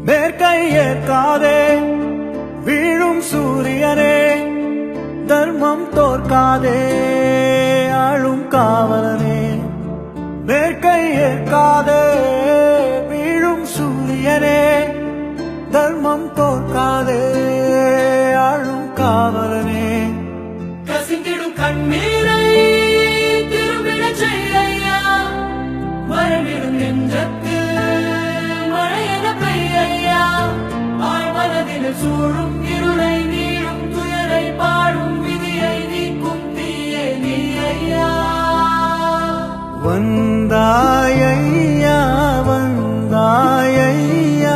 மேற்கை ஏற்காதே வீழும் சூரியனே, தர்மம் தோற்காதே ஆளும் காவலனே. மேற்கை ஏற்காதே வீழும் சூரியனே, தர்மம் தோற்காதே ஆளும் காவலனே. கசிந்திடும் கண்ணீரை திரும்பிடச் செய்யா, மரணிடும் நெஞ்சத்து மழையென பெய்யா. ஆழ்மனதில் சூழும் இருளை நீளும் துயரை பாடும் விதியை நீக்கும் தீயே நீ ஐயா. வந்தாயையா வந்தாயையா,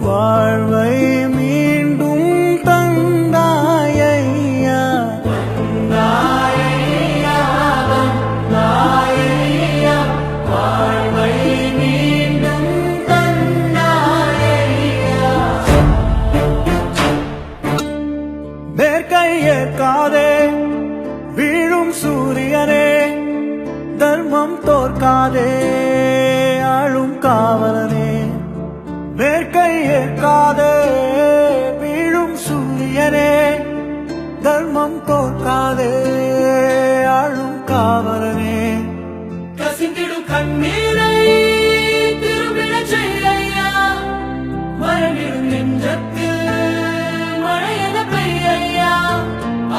வாழ்வை மீண்டும் தந்தாயையா. வந்தாயையா வந்தாயையா, வாழ்வை மீண்டும் தந்தாயையா. மேற்கை ஏற்காதே வீழும் சூரியனே, தர்மம் தோற்காதே ஆளும் காவலனே. மேற்கை ஏற்காதே வீழும் சூரியனே, தர்மம் தோற்காதே ஆளும் காவலனே. கசிந்திடும் கண்ணீரை திரும்பிடச் செய்யா, மரணிடும் நெஞ்சத்து மழையென பெய்யா.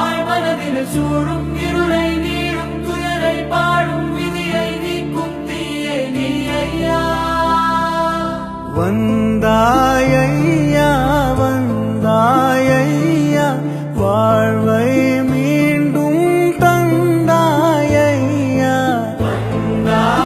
ஆழ்மனதில் சூழும் இருளை நீளும் துயரை பாடும் விதியை நீக்கும் தீயே நீ ஐயா. வந்தாயையா வந்தாயையா, வாழ்வை